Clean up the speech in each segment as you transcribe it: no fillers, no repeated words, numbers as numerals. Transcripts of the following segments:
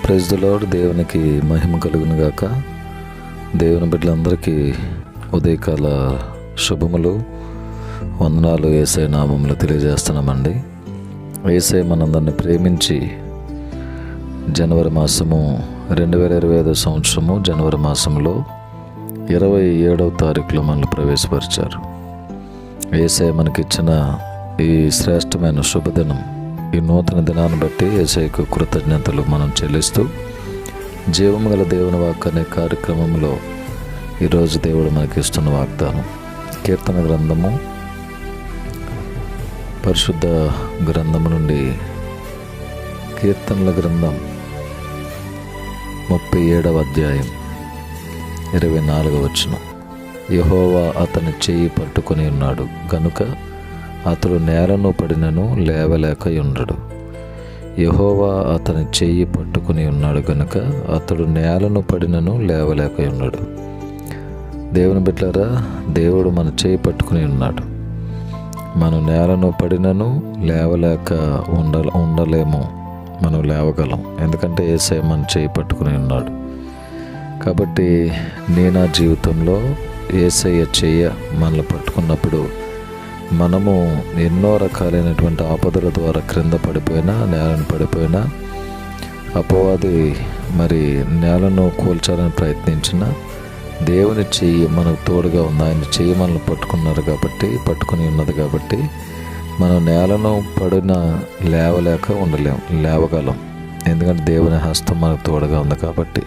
Praise the lord. దేవునికి మహిమ కలుగును గాక. దేవుని బిడ్డలందరికీ ఉదయకాల శుభములు, వందనాలు యేసయ్య నామములో తెలియజేస్తున్నామండి. యేసయ్య మనందరిని ప్రేమించి జనవరి మాసము 2025 సంవత్సరము జనవరి మాసంలో 27వ తారీఖులో మనల్ని ప్రవేశపరిచారు. యేసయ్య మనకిచ్చిన ఈ శ్రేష్టమైన శుభదినం, ఈ నూతన దినాన్ని బట్టి యేసయ్యకు కృతజ్ఞతలు మనం చెల్లిస్తూ, జీవము గల దేవుని వాక్కు అనే కార్యక్రమంలో ఈరోజు దేవుడు మనకి ఇస్తున్న వాగ్దానం కీర్తన గ్రంథము, పరిశుద్ధ గ్రంథము నుండి కీర్తనల గ్రంథం 37వ అధ్యాయం 24వ వచనం. యెహోవా అతని చెయ్యి పట్టుకొని ఉన్నాడు గనుక అతడు నేలను పడినను లేవలేక ఉండడు. యెహోవా అతని చెయ్యి పట్టుకుని ఉన్నాడు గనుక అతడు నేలను పడినను లేవలేక ఉండడు. దేవుని బిడ్డలారా, దేవుడు మన చెయ్యి పట్టుకుని ఉన్నాడు. మనం నేలను పడినను లేవలేక ఉండలేము, మనం లేవగలం. ఎందుకంటే యేసయ్య మన చెయ్యి పట్టుకుని ఉన్నాడు. కాబట్టి నా జీవితంలో యేసయ్య చెయ్య మనల్ని పట్టుకున్నప్పుడు మనము ఎన్నో రకాలైనటువంటి ఆపదల ద్వారా క్రింద పడిపోయినా, నేలను పడిపోయినా, అపవాది మరి నేలను కూల్చాలని ప్రయత్నించిన దేవుని చెయ్యి మనకు తోడుగా ఉంది. ఆయన చెయ్యి మనల్ని పట్టుకుని ఉన్నది కాబట్టి మనం నేలను పడిన లేవలేక ఉండలేం, లేవగలం. ఎందుకంటే దేవుని హస్తం మనకు తోడుగా ఉంది. కాబట్టి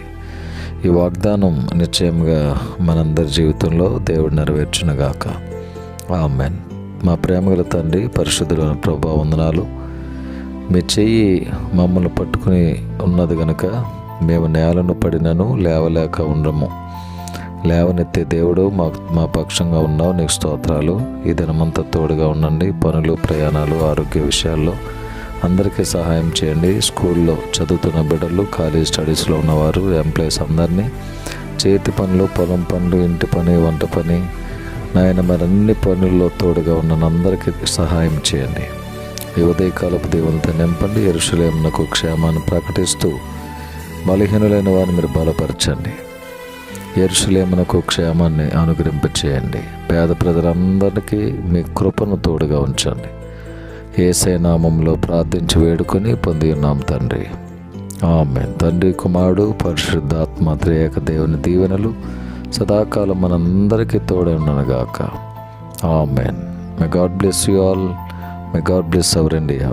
ఈ వాగ్దానం నిశ్చయంగా మనందరి జీవితంలో దేవుడు నెరవేర్చునుగాక. ఆమేన్. మా ప్రేమగల తండ్రి, పరిశుద్ధులైన ప్రభువా, వందనాలు. మీ చెయ్యి మమ్మల్ని పట్టుకుని ఉన్నది గనుక మేము నేలను పడినను లేవలేక ఉండము. లేవనెత్తే దేవుడు మా పక్షంగా ఉన్నావు, నీకు స్తోత్రాలు. ఈ దినమంతా తోడుగా ఉండండి. పనులు, ప్రయాణాలు, ఆరోగ్య విషయాల్లో అందరికీ సహాయం చేయండి. స్కూల్లో చదువుతున్న బిడ్డలు, కాలేజ్ స్టడీస్లో ఉన్నవారు, ఎంప్లాయీస్ అందరినీ, చేతి పనులు, పొలం పనులు, ఇంటి పని, వంట పని, నాయన మరన్ని పనుల్లో తోడుగా ఉన్న అందరికీ సహాయం చేయండి. ఈ ఉదయకాలపు దేవునితో నింపండి. యెరూషలేమునకు క్షేమాన్ని ప్రకటిస్తూ బలహీనులైన వారిని మీరు బలపరచండి. యెరూషలేమునకు క్షేమాన్ని అనుగ్రహింపచేయండి. పేద ప్రజలందరికీ మీ కృపను తోడుగా ఉంచండి. యేసయ్య నామములో ప్రార్థించి వేడుకొని పొంది ఉన్నాం తండ్రి. ఆమేన్. తండ్రి, కుమారుడు, పరిశుద్ధాత్మ త్రియేక దేవుని దీవెనలు సదాకాలం మనందరికీ తోడై ఉండనుగాక. ఆమేన్. May God bless you all. May God bless our India.